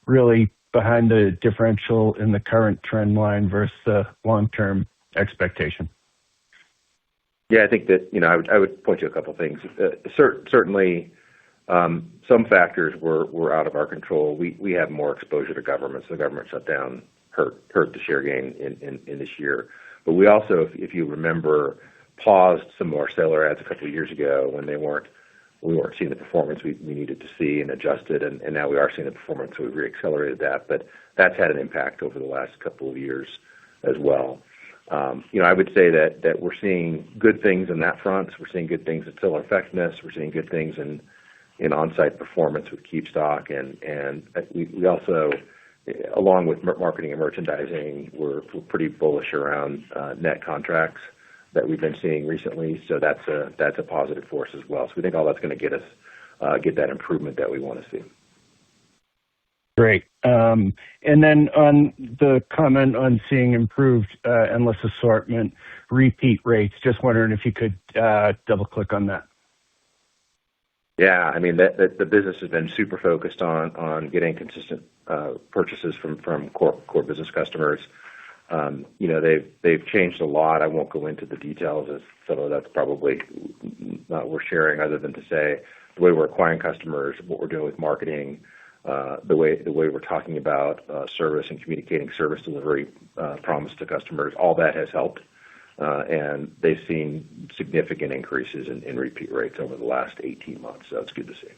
really behind the differential in the current trend line versus the long-term expectation. Yeah, I think that, I would point to a couple of things. Certainly, some factors were out of our control. We have more exposure to government, so the government shutdown hurt the share gain in this year. But we also, if you remember, paused some more seller ads a couple of years ago when we weren't seeing the performance we needed to see and adjusted, and now we are seeing the performance, so we've reaccelerated that. But that's had an impact over the last couple of years as well. I would say that we're seeing good things in that front. We're seeing good things in seller effectiveness. We're seeing good things in on-site performance with KeepStock, and we also, along with marketing and merchandising, we're pretty bullish around net contracts that we've been seeing recently. So that's a positive force as well. So we think all that's going to get that improvement that we want to see. Great. And then on the comment on seeing improved endless assortment repeat rates, just wondering if you could double click on that. Yeah, I mean, the business has been super focused on getting consistent purchases from core business customers. They've changed a lot. I won't go into the details, as some of that's probably not worth sharing, other than to say the way we're acquiring customers, what we're doing with marketing, the way we're talking about service and communicating service delivery promise to customers, all that has helped. And they've seen significant increases in repeat rates over the last 18 months. So it's good to see.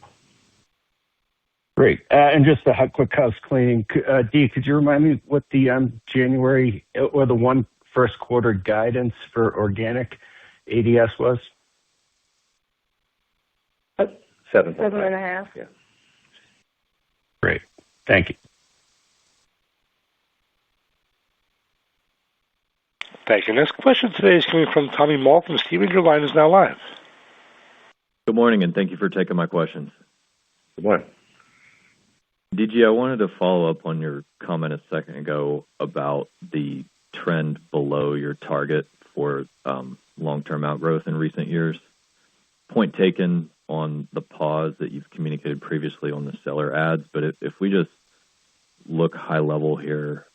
Great. And just a quick house cleaning. Dee, could you remind me what the January or the first quarter guidance for organic ADS was? 7.5. Yeah. Great. Thank you. Thank you. Next question today is coming from Tommy Moll from Stephens. Your line is now live. Good morning, and thank you for taking my questions. Good morning. DG, I wanted to follow up on your comment a second ago about the trend below your target for long-term outgrowth in recent years. Point taken on the pause that you've communicated previously on the seller ads, but if we just look high level here,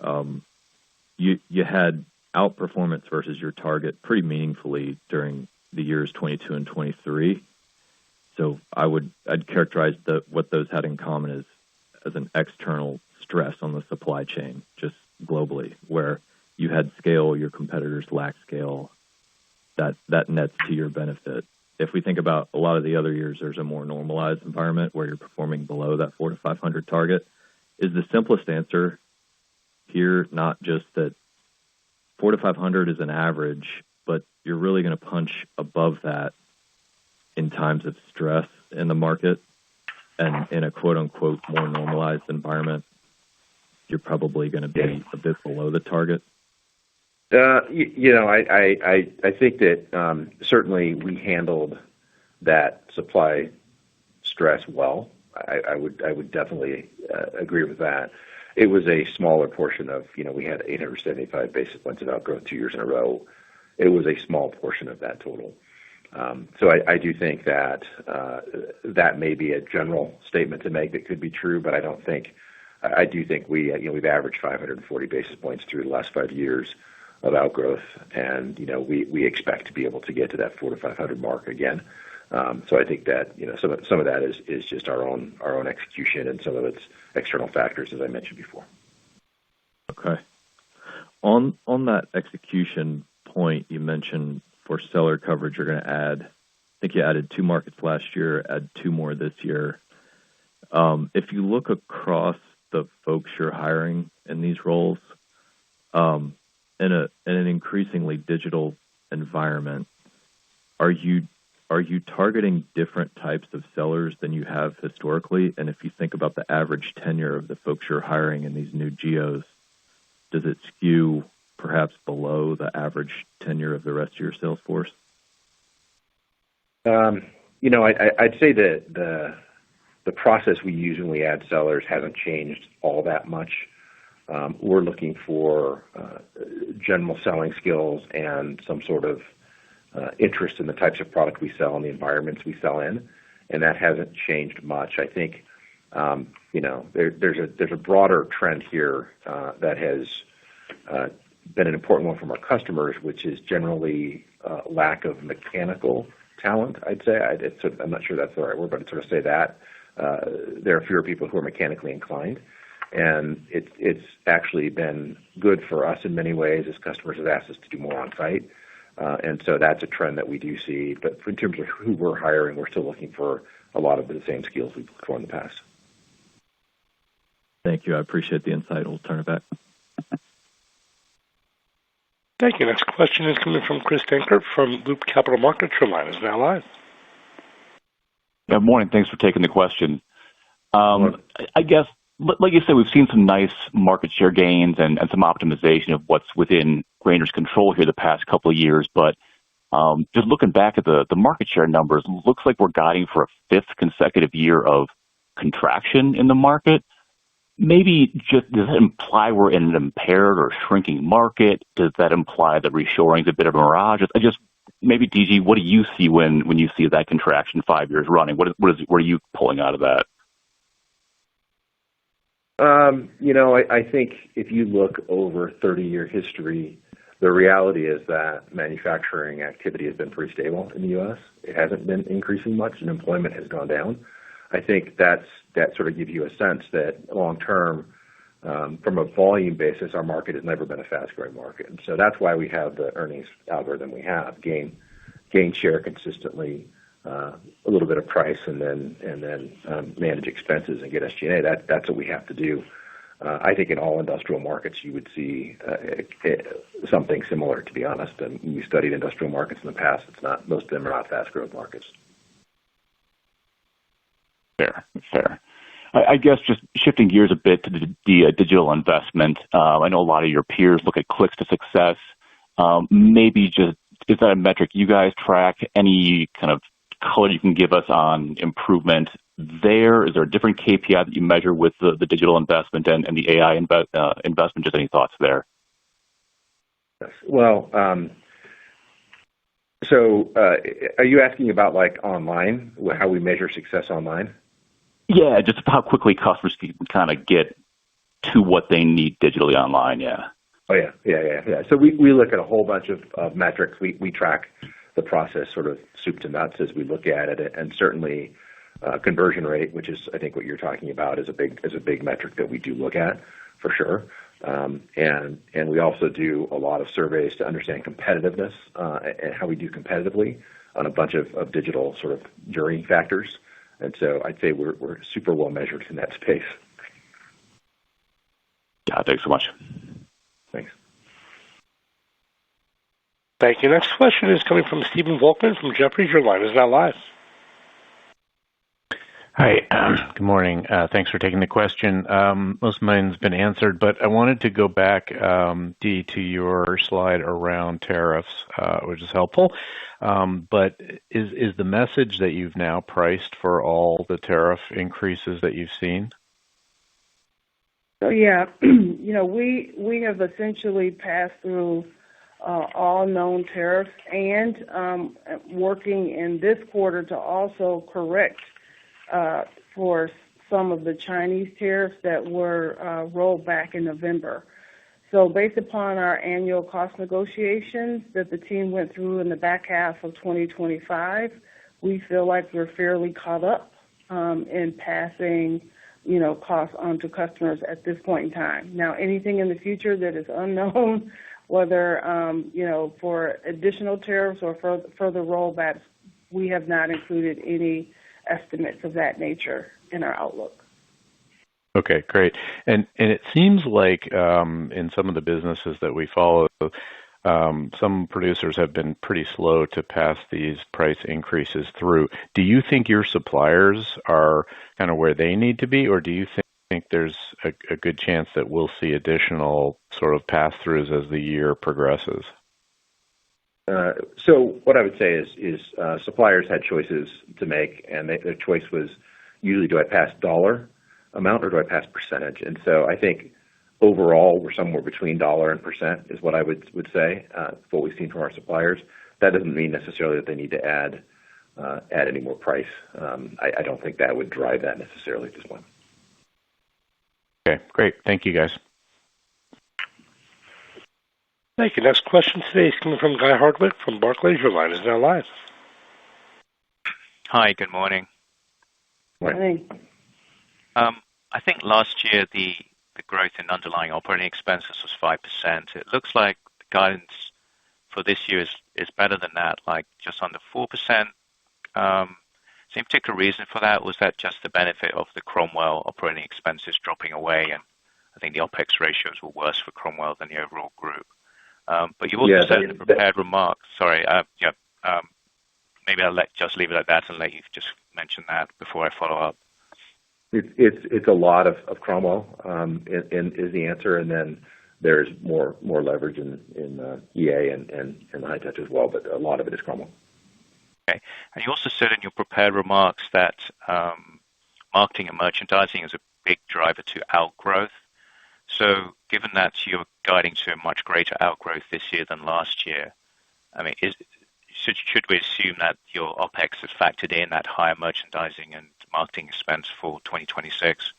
you had outperformance versus your target pretty meaningfully during the years 22 and 23. So I'd characterize what those had in common as an external stress on the supply chain, just globally, where you had scale, your competitors lack scale, that nets to your benefit. If we think about a lot of the other years, there's a more normalized environment where you're performing below that 400 to 500 target. Is the simplest answer here not just that 400 to 500 is an average, but you're really going to punch above that in times of stress in the market, and in a quote-unquote more normalized environment, you're probably going to be a bit below the target? I think that certainly we handled that supply stress well. I would definitely agree with that. It was a smaller portion of, we had 875 basis points of outgrowth 2 years in a row. It was a small portion of that total. So I do think that that may be a general statement to make that could be true, but I do think we've averaged 540 basis points through the last 5 years of outgrowth, and we expect to be able to get to that 400 to 500 mark again. So I think that some of that is just our own execution, and some of it's external factors, as I mentioned before. Okay. On that execution point, you mentioned for seller coverage, you're going to add, I think you added 2 markets last year, add 2 more this year. If you look across the folks you're hiring in these roles, in an increasingly digital environment, are you targeting different types of sellers than you have historically? And if you think about the average tenure of the folks you're hiring in these new geos, does it skew perhaps below the average tenure of the rest of your sales force? I'd say that the process we use when we add sellers hasn't changed all that much. We're looking for general selling skills and some sort of interest in the types of product we sell and the environments we sell in, and that hasn't changed much. I think there's a broader trend here that has been an important one from our customers, which is generally lack of mechanical talent, I'd say. I'm not sure that's the right word, but I'd sort of say that. There are fewer people who are mechanically inclined, and it's actually been good for us in many ways as customers have asked us to do more on site. And so that's a trend that we do see. But in terms of who we're hiring, we're still looking for a lot of the same skills we've looked for in the past. Thank you. I appreciate the insight. We'll turn it back. Thank you. Next question is coming from Chris Dankert from Loop Capital Markets. Your line is now live. Good morning. Thanks for taking the question. I guess, like you said, we've seen some nice market share gains and some optimization of what's within Grainger's control here the past couple of years. But just looking back at the market share numbers, looks like we're guiding for a 5th consecutive year of contraction in the market. Maybe just does that imply we're in an impaired or shrinking market? Does that imply that reshoring is a bit of a mirage? Maybe DG, what do you see when you see that contraction 5 years running? What are you pulling out of that? I think if you look over 30-year history, the reality is that manufacturing activity has been pretty stable in the U.S. It hasn't been increasing much, and employment has gone down. I think that sort of gives you a sense that long term, from a volume basis, our market has never been a fast-growing market. And so that's why we have the earnings algorithm we have: gain share consistently, a little bit of price, and then manage expenses and get SG&A. That's what we have to do. I think in all industrial markets, you would see something similar, to be honest. And we studied industrial markets in the past. Most of them are not fast-growth markets. Fair. I guess just shifting gears a bit to the digital investment. I know a lot of your peers look at clicks to success. Maybe just, is that a metric you guys track? Any kind of color you can give us on improvement there? Is there a different KPI that you measure with the digital investment and the AI investment? Just any thoughts there? Yes. Well, are you asking about like online, how we measure success online? Yeah, just how quickly customers can kind of get to what they need digitally online. Yeah. Oh, yeah. So we look at a whole bunch of metrics. We track the process sort of soup to nuts as we look at it, and certainly conversion rate, which is I think what you're talking about, is a big metric that we do look at for sure. And we also do a lot of surveys to understand competitiveness and how we do competitively on a bunch of digital sort of journey factors. And so I'd say we're super well measured in that space. Yeah, thanks so much. Thanks. Thank you. Next question is coming from Stephen Volkmann from Jefferies. Your line is now live. Hi. Good morning. Thanks for taking the question. Most of mine's been answered, but I wanted to go back, Dee, to your slide around tariffs, which is helpful. But is the message that you've now priced for all the tariff increases that you've seen? So, yeah, we have essentially passed through all known tariffs and working in this quarter to also correct for some of the Chinese tariffs that were rolled back in November. So based upon our annual cost negotiations that the team went through in the back half of 2025, we feel like we're fairly caught up in passing costs on to customers at this point in time. Now, anything in the future that is unknown, whether, for additional tariffs or further rollbacks, we have not included any estimates of that nature in our outlook. Okay, great. And it seems like in some of the businesses that we follow, some producers have been pretty slow to pass these price increases through. Do you think your suppliers are kind of where they need to be, or do you think there's a good chance that we'll see additional sort of pass-throughs as the year progresses? So what I would say is suppliers had choices to make, and their choice was usually, do I pass dollar amount or do I pass percentage? And so I think overall we're somewhere between dollar and percent is what I would say, what we've seen from our suppliers. That doesn't mean necessarily that they need to add any more price. I don't think that would drive that necessarily at this point. Okay, great. Thank you, guys. Thank you. Next question today is coming from Guy Hardwick from Barclays. Your line is now live. Hi, good morning. Morning. I think last year the growth in underlying operating expenses was 5%. It looks like the guidance for this year is better than that, like just under 4%. Any particular reason for that? Was that just the benefit of the Cromwell operating expenses dropping away? And I think the OpEx ratios were worse for Cromwell than the overall group. But you also said in the prepared remarks, maybe I'll just leave it at that and let you just mention that before I follow up. It's a lot of Cromwell is the answer, and then there's more leverage in EA and the high touch as well, but a lot of it is Cromwell. Okay. And you also said in your prepared remarks that marketing and merchandising is a big driver to outgrowth. So given that you're guiding to a much greater outgrowth this year than last year, I mean, should we assume that your OpEx has factored in that higher merchandising and marketing expense for 2026?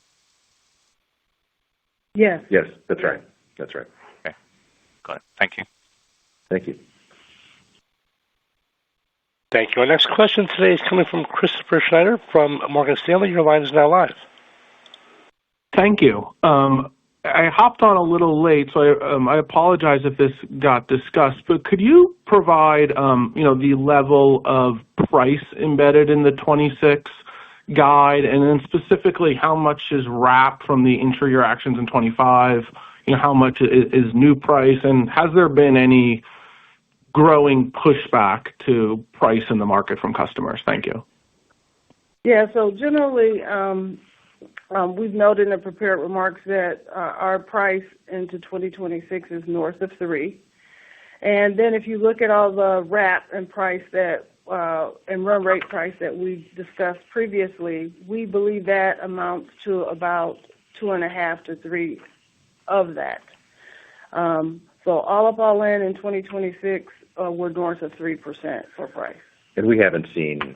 Yes. Yes, that's right. That's right. Okay. Got it. Thank you. Thank you. Thank you. Our next question today is coming from Christopher Schneider from Morgan Stanley. Your line is now live. Thank you. I hopped on a little late, so I apologize if this got discussed, but could you provide, the level of price embedded in the 26 guide, and then specifically how much is wrapped from the interior actions in 25? How much is new price, and has there been any growing pushback to price in the market from customers? Thank you. Yeah, so generally, we've noted in the prepared remarks that our price into 2026 is north of 3. And then if you look at all the wrap and price that and run rate price that we discussed previously, we believe that amounts to about 2.5 to 3 of that. So all in 2026, we're north of 3% for price. And we haven't seen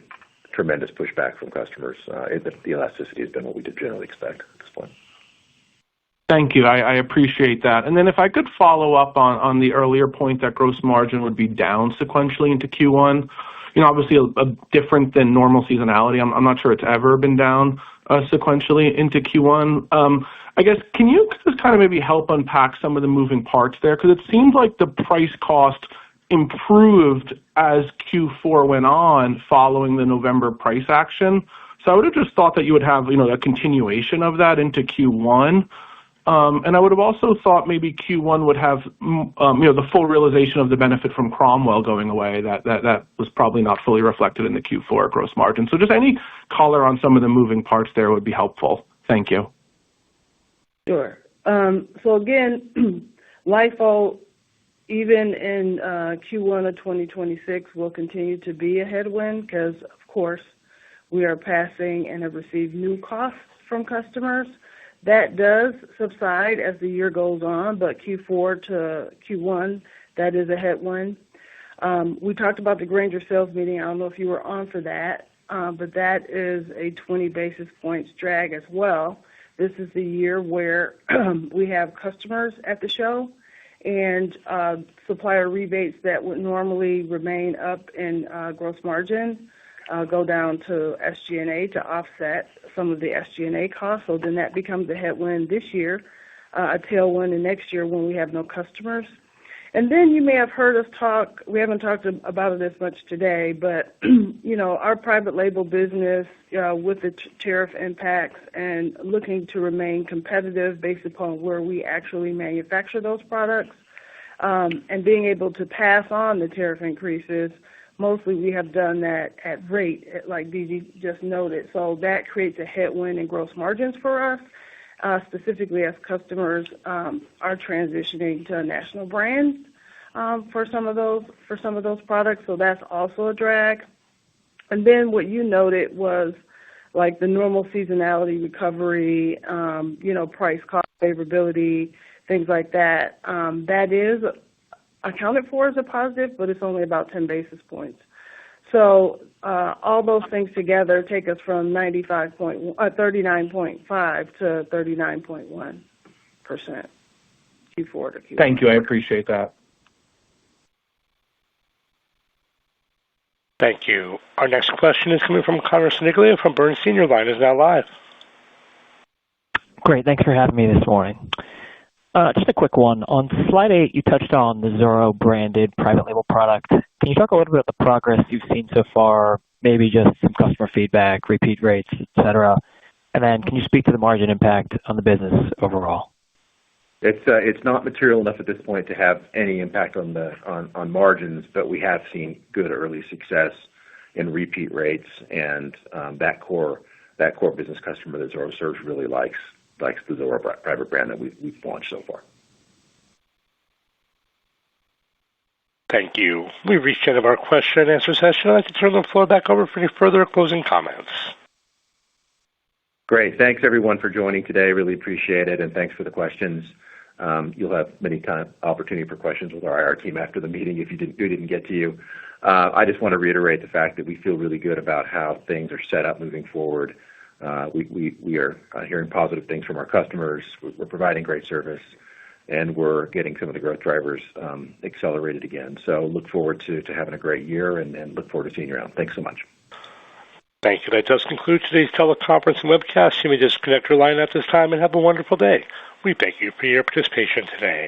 tremendous pushback from customers. The elasticity has been what we did generally expect at this point. Thank you. I appreciate that. And then if I could follow up on the earlier point that gross margin would be down sequentially into Q1, obviously a different than normal seasonality. I'm not sure it's ever been down sequentially into Q1. I guess, can you just kind of maybe help unpack some of the moving parts there? Because it seems like the price cost improved as Q4 went on following the November price action. So I would have just thought that you would have, a continuation of that into Q1. And I would have also thought maybe Q1 would have, the full realization of the benefit from Cromwell going away. That was probably not fully reflected in the Q4 gross margin. So just any color on some of the moving parts there would be helpful. Thank you. Sure. So again, LIFO, even in Q1 of 2026, will continue to be a headwind because, of course, we are passing and have received new costs from customers. That does subside as the year goes on, but Q4 to Q1, that is a headwind. We talked about the Grainger sales meeting. I don't know if you were on for that, but that is a 20 basis points drag as well. This is the year where we have customers at the show and supplier rebates that would normally remain up in gross margin go down to SG&A to offset some of the SG&A costs. So then that becomes a headwind this year, a tailwind in next year when we have no customers. And then you may have heard us talk, we haven't talked about it as much today, but, our private label business with the tariff impacts and looking to remain competitive based upon where we actually manufacture those products and being able to pass on the tariff increases. Mostly we have done that at rate, like DG just noted. So that creates a headwind in gross margins for us, specifically as customers are transitioning to national brands for some of those products. So that's also a drag. And then what you noted was like the normal seasonality recovery, price cost favorability, things like that. That is accounted for as a positive, but it's only about 10 basis points. So all those things together take us from 39.5 to 39.1% Q4 to Q1. Thank you. I appreciate that. Thank you. Our next question is coming from Connor Sniglia from Bernstein. Your line is now live. Great. Thanks for having me this morning. Just a quick one. On slide 8, you touched on the Zoro branded private label product. Can you talk a little bit about the progress you've seen so far, maybe just some customer feedback, repeat rates, et cetera? And then can you speak to the margin impact on the business overall? It's not material enough at this point to have any impact on margins, but we have seen good early success in repeat rates, and that core business customer that Zoro serves really likes the Zoro private brand that we've launched so far. Thank you. We've reached the end of our question and answer session. I'd like to turn the floor back over for any further closing comments. Great. Thanks, everyone, for joining today. Really appreciate it, and thanks for the questions. You'll have many opportunity for questions with our IR team after the meeting if we didn't get to you. I just want to reiterate the fact that we feel really good about how things are set up moving forward. We are hearing positive things from our customers. We're providing great service, and we're getting some of the growth drivers accelerated again. So look forward to having a great year and look forward to seeing you around. Thanks so much. Thank you. That does conclude today's teleconference and webcast. You may disconnect your line at this time and have a wonderful day. We thank you for your participation today.